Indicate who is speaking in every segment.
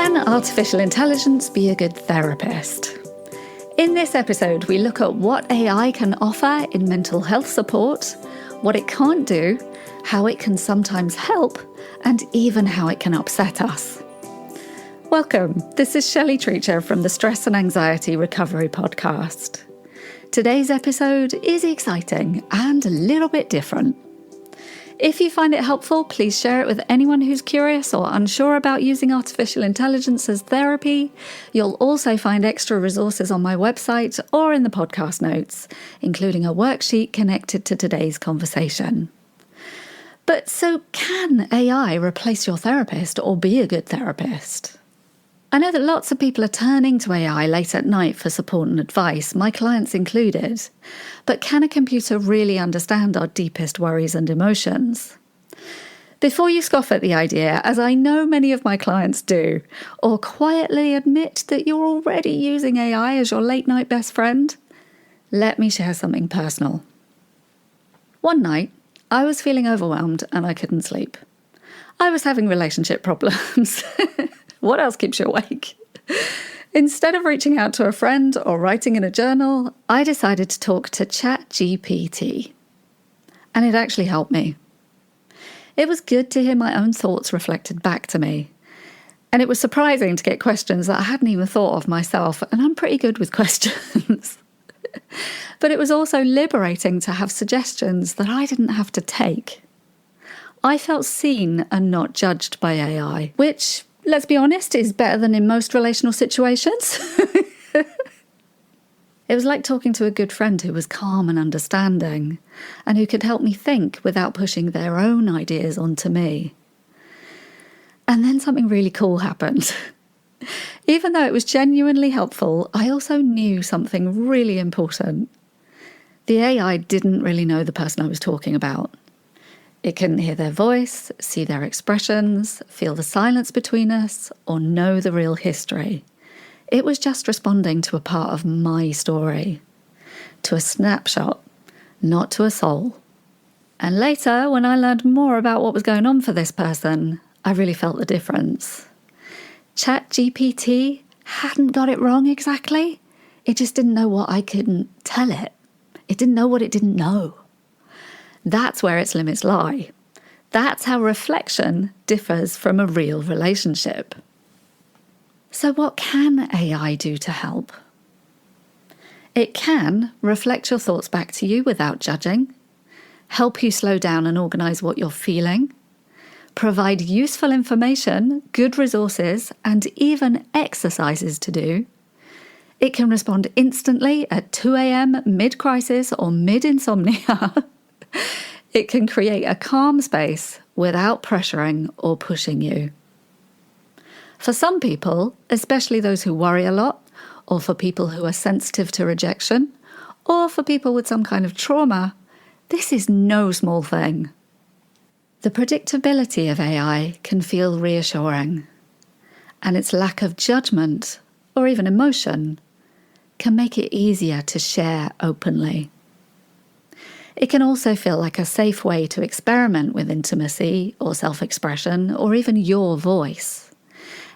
Speaker 1: Can artificial intelligence be a good therapist? In this episode, we look at what AI can offer in mental health support, what it can't do, how it can sometimes help, and even how it can upset us. Welcome, this is Shelley Treacher from the Stress and Anxiety Recovery Podcast. Today's episode is exciting and a little bit different. If you find it helpful, please share it with anyone who's curious or unsure about using artificial intelligence as therapy. You'll also find extra resources on my website or in the podcast notes, including a worksheet connected to today's conversation. But so can AI replace your therapist or be a good therapist? I know that lots of people are turning to AI late at night for support and advice, my clients included. But can a computer really understand our deepest worries and emotions? Before you scoff at the idea, as I know many of my clients do, or quietly admit that you're already using AI as your late-night best friend, let me share something personal. One night, I was feeling overwhelmed and I couldn't sleep. I was having relationship problems. What else keeps you awake? Instead of reaching out to a friend or writing in a journal, I decided to talk to ChatGPT. And it actually helped me. It was good to hear my own thoughts reflected back to me. And it was surprising to get questions that I hadn't even thought of myself, and I'm pretty good with questions. But it was also liberating to have suggestions that I didn't have to take. I felt seen and not judged by AI, which, let's be honest, is better than in most relational situations. It was like talking to a good friend who was calm and understanding, and who could help me think without pushing their own ideas onto me. And then something really cool happened. Even though it was genuinely helpful, I also knew something really important. The AI didn't really know the person I was talking about. It couldn't hear their voice, see their expressions, feel the silence between us, or know the real history. It was just responding to a part of my story, to a snapshot, not to a soul. And later, when I learned more about what was going on for this person, I really felt the difference. ChatGPT hadn't got it wrong exactly. It just didn't know what I couldn't tell it. It didn't know what it didn't know. That's where its limits lie. That's how reflection differs from a real relationship. So what can AI do to help? It can reflect your thoughts back to you without judging, help you slow down and organise what you're feeling, provide useful information, good resources, and even exercises to do. It can respond instantly at 2 a.m, mid-crisis or mid-insomnia. It can create a calm space without pressuring or pushing you. For some people, especially those who worry a lot, or for people who are sensitive to rejection, or for people with some kind of trauma, this is no small thing. The predictability of AI can feel reassuring, and its lack of judgment, or even emotion, can make it easier to share openly. It can also feel like a safe way to experiment with intimacy or self-expression or even your voice,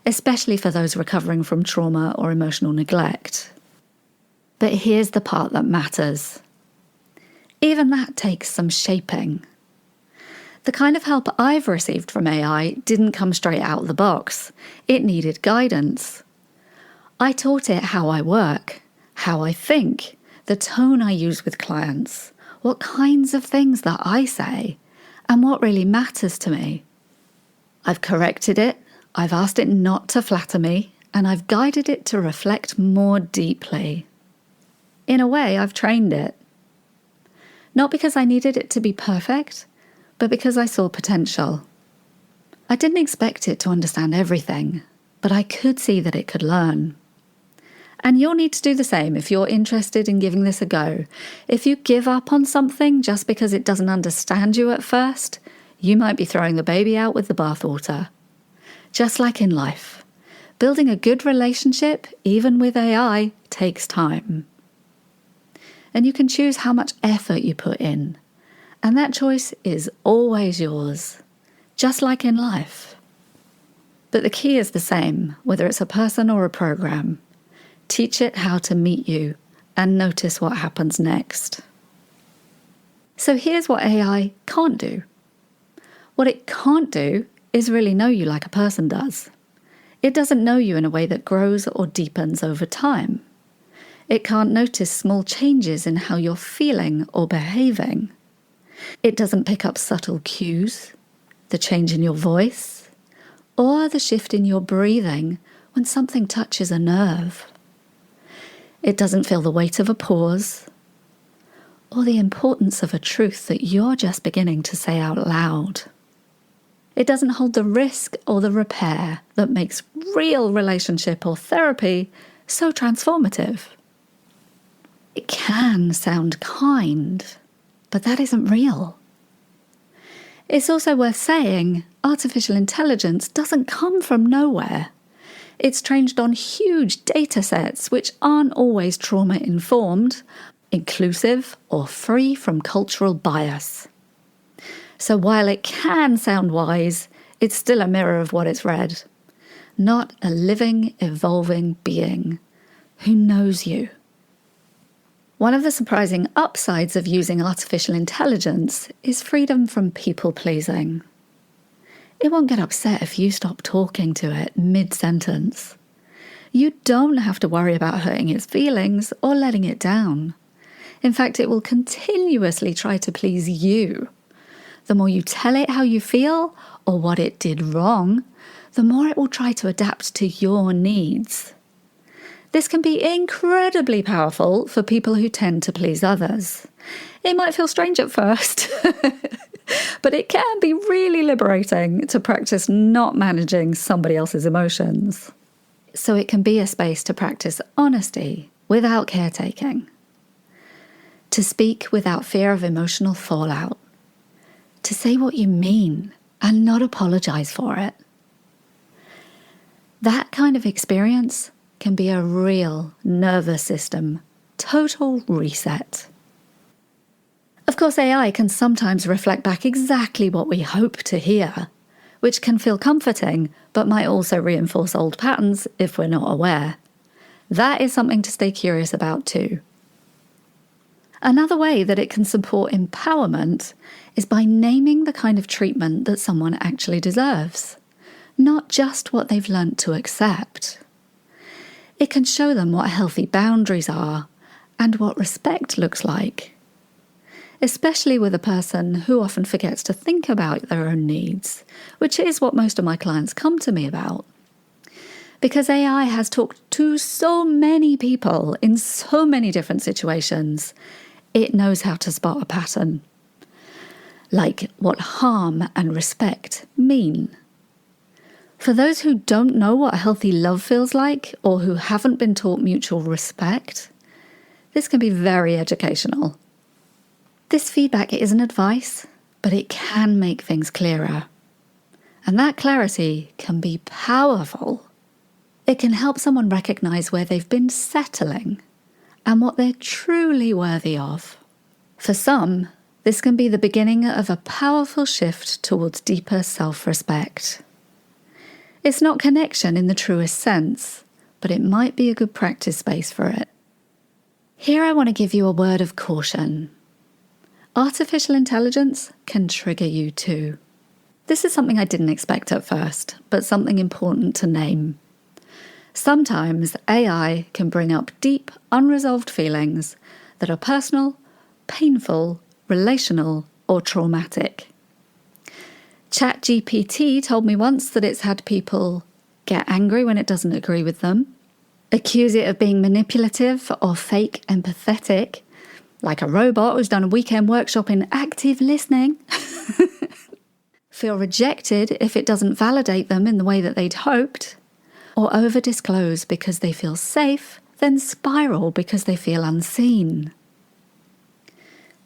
Speaker 1: especially for those recovering from trauma or emotional neglect. But here's the part that matters. Even that takes some shaping. The kind of help I've received from AI didn't come straight out of the box. It needed guidance. I taught it how I work, how I think, the tone I use with clients, what kinds of things that I say, and what really matters to me. I've corrected it, I've asked it not to flatter me, and I've guided it to reflect more deeply. In a way, I've trained it. Not because I needed it to be perfect, but because I saw potential. I didn't expect it to understand everything, but I could see that it could learn. And you'll need to do the same if you're interested in giving this a go. If you give up on something just because it doesn't understand you at first, you might be throwing the baby out with the bathwater. Just like in life, building a good relationship, even with AI, takes time. And you can choose how much effort you put in. And that choice is always yours, just like in life. But the key is the same, whether it's a person or a program. Teach it how to meet you and notice what happens next. So here's what AI can't do. What it can't do is really know you like a person does. It doesn't know you in a way that grows or deepens over time. It can't notice small changes in how you're feeling or behaving. It doesn't pick up subtle cues, the change in your voice, or the shift in your breathing when something touches a nerve. It doesn't feel the weight of a pause, or the importance of a truth that you're just beginning to say out loud. It doesn't hold the risk or the repair that makes real relationship or therapy so transformative. It can sound kind, but that isn't real. It's also worth saying artificial intelligence doesn't come from nowhere. It's trained on huge data sets which aren't always trauma-informed, inclusive, or free from cultural bias. So while it can sound wise, it's still a mirror of what it's read. Not a living, evolving being who knows you. One of the surprising upsides of using artificial intelligence is freedom from people-pleasing. It won't get upset if you stop talking to it mid-sentence. You don't have to worry about hurting its feelings or letting it down. In fact, it will continuously try to please you. The more you tell it how you feel or what it did wrong, the more it will try to adapt to your needs. This can be incredibly powerful for people who tend to please others. It might feel strange at first, but it can be really liberating to practice not managing somebody else's emotions. So it can be a space to practice honesty without caretaking, to speak without fear of emotional fallout, to say what you mean and not apologize for it. That kind of experience can be a real nervous system total reset. Of course, AI can sometimes reflect back exactly what we hope to hear, which can feel comforting but might also reinforce old patterns if we're not aware. That is something to stay curious about too. Another way that it can support empowerment is by naming the kind of treatment that someone actually deserves, not just what they've learnt to accept. It can show them what healthy boundaries are and what respect looks like, especially with a person who often forgets to think about their own needs, which is what most of my clients come to me about. Because AI has talked to so many people in so many different situations, it knows how to spot a pattern. Like what harm and respect mean. For those who don't know what healthy love feels like, or who haven't been taught mutual respect, this can be very educational. This feedback isn't advice, but it can make things clearer. And that clarity can be powerful. It can help someone recognize where they've been settling and what they're truly worthy of. For some, this can be the beginning of a powerful shift towards deeper self-respect. It's not connection in the truest sense, but it might be a good practice space for it. Here I want to give you a word of caution. Artificial intelligence can trigger you too. This is something I didn't expect at first, but something important to name. Sometimes AI can bring up deep, unresolved feelings that are personal, painful, relational, or traumatic. ChatGPT told me once that it's had people get angry when it doesn't agree with them, accuse it of being manipulative or fake empathetic, like a robot who's done a weekend workshop in active listening, feel rejected if it doesn't validate them in the way that they'd hoped, or over-disclose because they feel safe, then spiral because they feel unseen.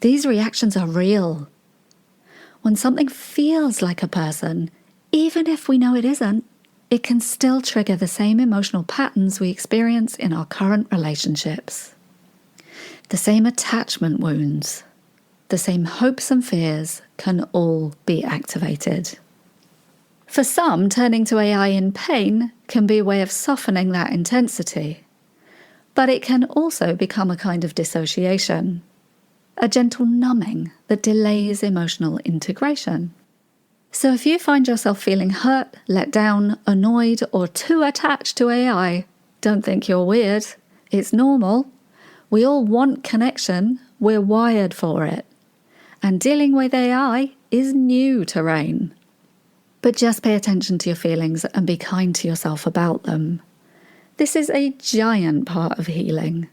Speaker 1: These reactions are real. When something feels like a person, even if we know it isn't, it can still trigger the same emotional patterns we experience in our current relationships. The same attachment wounds, the same hopes and fears can all be activated. For some, turning to AI in pain can be a way of softening that intensity. But it can also become a kind of dissociation, a gentle numbing that delays emotional integration. So if you find yourself feeling hurt, let down, annoyed, or too attached to AI, don't think you're weird. It's normal. We all want connection. We're wired for it. And dealing with AI is new terrain. But just pay attention to your feelings and be kind to yourself about them. This is a giant part of healing.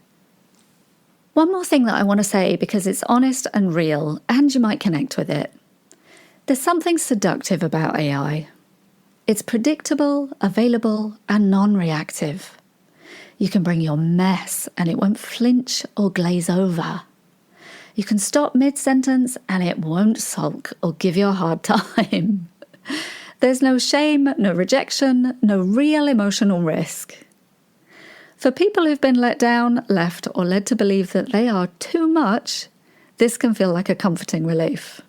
Speaker 1: One more thing that I want to say, because it's honest and real, and you might connect with it. There's something seductive about AI. It's predictable, available, and non-reactive. You can bring your mess and it won't flinch or glaze over. You can stop mid-sentence and it won't sulk or give you a hard time. There's no shame, no rejection, no real emotional risk. For people who've been let down, left, or led to believe that they are too much, this can feel like a comforting relief.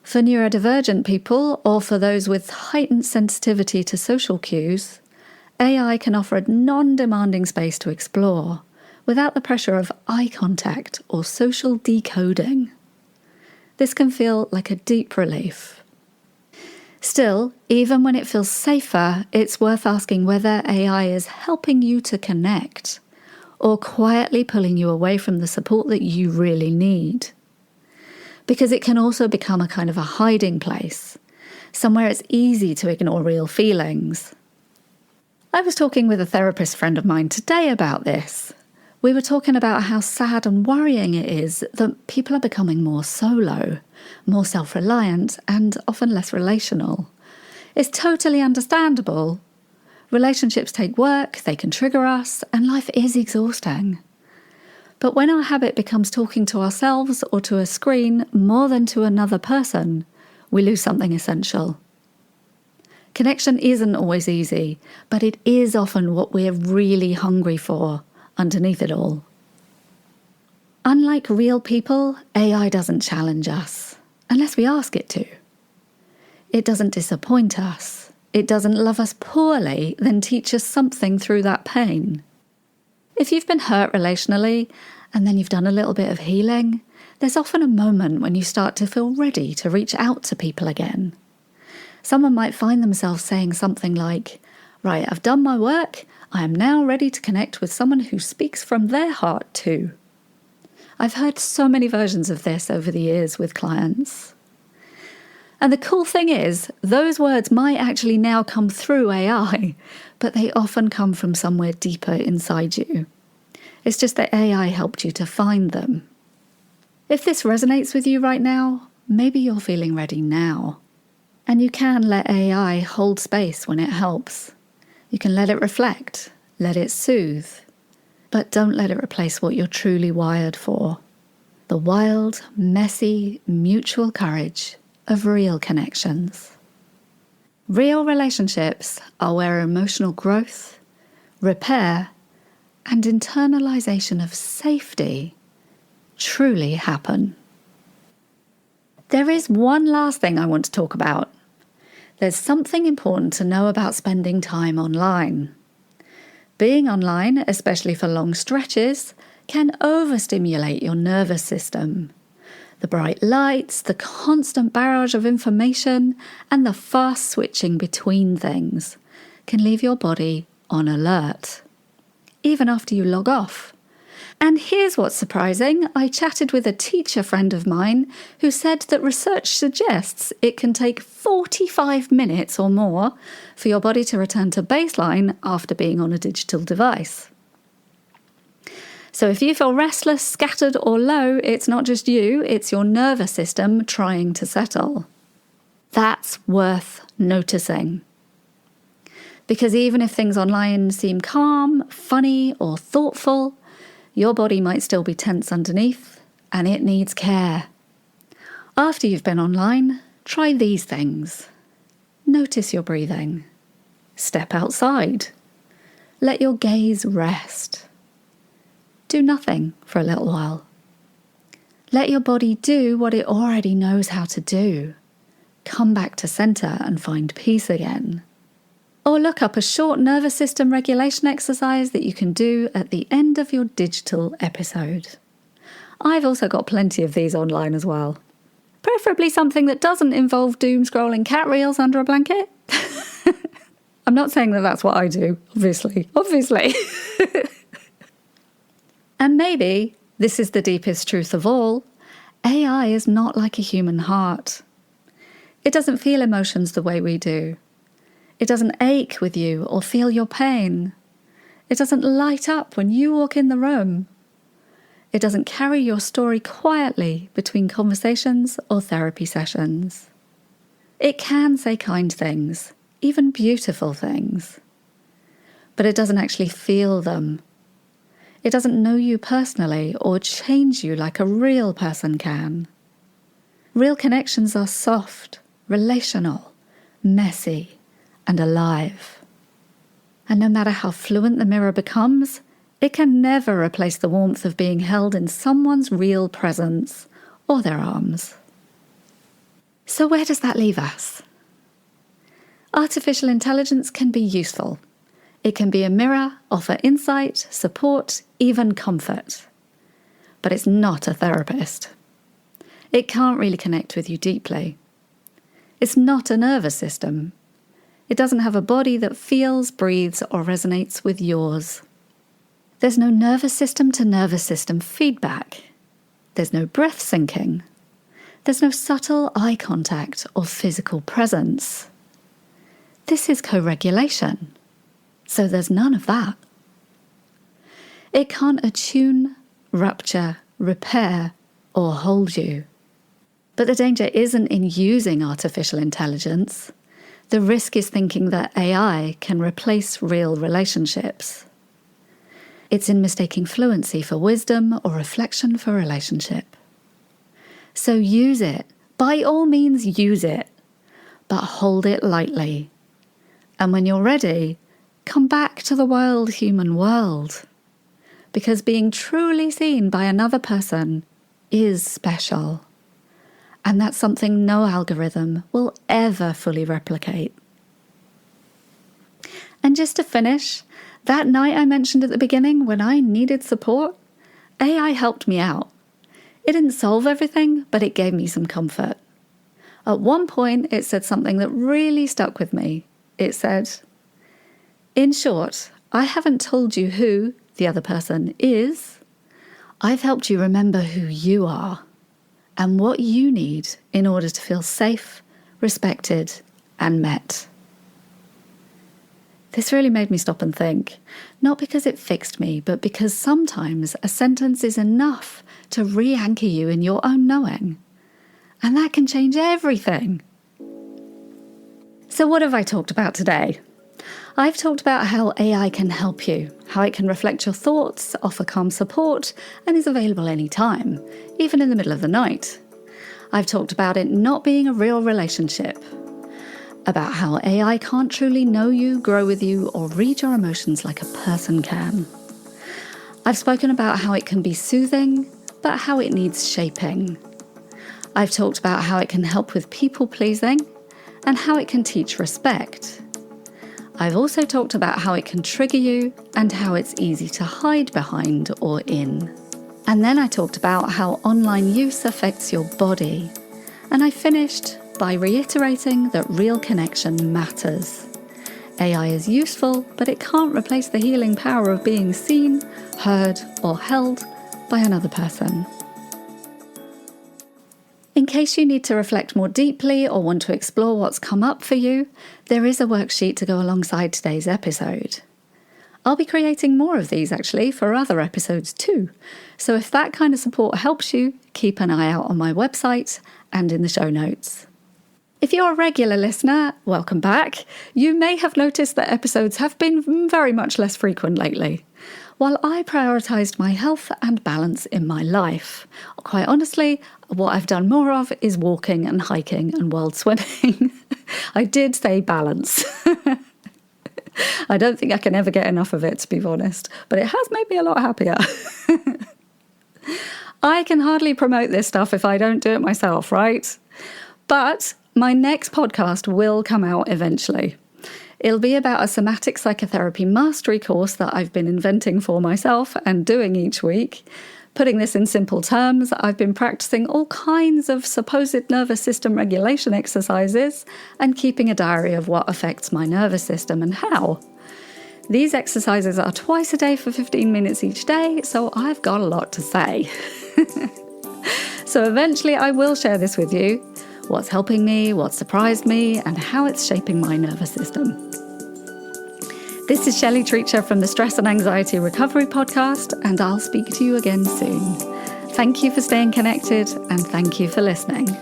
Speaker 1: For neurodivergent people, or for those with heightened sensitivity to social cues, AI can offer a non-demanding space to explore, without the pressure of eye contact or social decoding. This can feel like a deep relief. Still, even when it feels safer, it's worth asking whether AI is helping you to connect, or quietly pulling you away from the support that you really need. Because it can also become a kind of a hiding place, somewhere it's easy to ignore real feelings. I was talking with a therapist friend of mine today about this. We were talking about how sad and worrying it is that people are becoming more solo, more self-reliant, and often less relational. It's totally understandable. Relationships take work, they can trigger us, and life is exhausting. But when our habit becomes talking to ourselves or to a screen more than to another person, we lose something essential. Connection isn't always easy, but it is often what we're really hungry for underneath it all. Unlike real people, AI doesn't challenge us, unless we ask it to. It doesn't disappoint us. It doesn't love us poorly, then teach us something through that pain. If you've been hurt relationally, and then you've done a little bit of healing, there's often a moment when you start to feel ready to reach out to people again. Someone might find themselves saying something like, "Right, I've done my work. I am now ready to connect with someone who speaks from their heart too." I've heard so many versions of this over the years with clients. And the cool thing is, those words might actually now come through AI, but they often come from somewhere deeper inside you. It's just that AI helped you to find them. If this resonates with you right now, maybe you're feeling ready now. And you can let AI hold space when it helps. You can let it reflect, let it soothe, but don't let it replace what you're truly wired for. The wild, messy, mutual courage of real connections. Real relationships are where emotional growth, repair, and internalization of safety truly happen. There is one last thing I want to talk about. There's something important to know about spending time online. Being online, especially for long stretches, can overstimulate your nervous system. The bright lights, the constant barrage of information, and the fast switching between things can leave your body on alert, even after you log off. And here's what's surprising. I chatted with a teacher friend of mine who said that research suggests it can take 45 minutes or more for your body to return to baseline after being on a digital device. So if you feel restless, scattered, or low, it's not just you, it's your nervous system trying to settle. That's worth noticing. Because even if things online seem calm, funny, or thoughtful, your body might still be tense underneath, and it needs care. After you've been online, try these things. Notice your breathing. Step outside. Let your gaze rest. Do nothing for a little while. Let your body do what it already knows how to do. come back to centre and find peace again. Or look up a short nervous system regulation exercise that you can do at the end of your digital episode. I've also got plenty of these online as well. Preferably something that doesn't involve doom scrolling cat reels under a blanket. I'm not saying that that's what I do, obviously. And maybe this is the deepest truth of all. AI is not like a human heart. It doesn't feel emotions the way we do. It doesn't ache with you or feel your pain. It doesn't light up when you walk in the room. It doesn't carry your story quietly between conversations or therapy sessions. It can say kind things, even beautiful things. But it doesn't actually feel them. It doesn't know you personally or change you like a real person can. Real connections are soft, relational, messy, and alive. And no matter how fluent the mirror becomes, it can never replace the warmth of being held in someone's real presence or their arms. So where does that leave us? Artificial intelligence can be useful. It can be a mirror, offer insight, support, even comfort. But it's not a therapist. It can't really connect with you deeply. It's not a nervous system. It doesn't have a body that feels, breathes, or resonates with yours. There's no nervous system to nervous system feedback. There's no breath syncing. There's no subtle eye contact or physical presence. This is co-regulation. So there's none of that. It can't attune, rupture, repair, or hold you. But the danger isn't in using artificial intelligence. The risk is thinking that AI can replace real relationships. It's in mistaking fluency for wisdom or reflection for relationship. So use it. By all means, use it. But hold it lightly. And when you're ready, come back to the wild human world. Because being truly seen by another person is special. And that's something no algorithm will ever fully replicate. And just to finish, that night I mentioned at the beginning when I needed support, AI helped me out. It didn't solve everything, but it gave me some comfort. At one point, it said something that really stuck with me. It said, "In short, I haven't told you who the other person is. I've helped you remember who you are and what you need in order to feel safe, respected, and met." This really made me stop and think, not because it fixed me, but because sometimes a sentence is enough to re-anchor you in your own knowing. And that can change everything. So what have I talked about today? I've talked about how AI can help you, how it can reflect your thoughts, offer calm support, and is available anytime, even in the middle of the night. I've talked about it not being a real relationship, about how AI can't truly know you, grow with you, or read your emotions like a person can. I've spoken about how it can be soothing, but how it needs shaping. I've talked about how it can help with people-pleasing, and how it can teach respect. I've also talked about how it can trigger you, and how it's easy to hide behind or in. And then I talked about how online use affects your body. And I finished by reiterating that real connection matters. AI is useful, but it can't replace the healing power of being seen, heard, or held by another person. In case you need to reflect more deeply or want to explore what's come up for you, there is a worksheet to go alongside today's episode. I'll be creating more of these actually for other episodes too. So if that kind of support helps you, keep an eye out on my website and in the show notes. If you're a regular listener, welcome back. You may have noticed that episodes have been very much less frequent lately. While I prioritised my health and balance in my life, quite honestly, what I've done more of is walking and hiking and world swimming. I did say balance. I don't think I can ever get enough of it, to be honest, but it has made me a lot happier. I can hardly promote this stuff if I don't do it myself, right? But My next podcast will come out eventually. It'll be about a somatic psychotherapy mastery course that I've been inventing for myself and doing each week. Putting this in simple terms, I've been practicing all kinds of supposed nervous system regulation exercises and keeping a diary of what affects my nervous system and how. These exercises are twice a day for 15 minutes each day, so I've got a lot to say. So eventually I will share this with you, what's helping me, what surprised me, and how it's shaping my nervous system. This is Shelley Treacher from the Stress and Anxiety Recovery Podcast, and I'll speak to you again soon. Thank you for staying connected, and thank you for listening.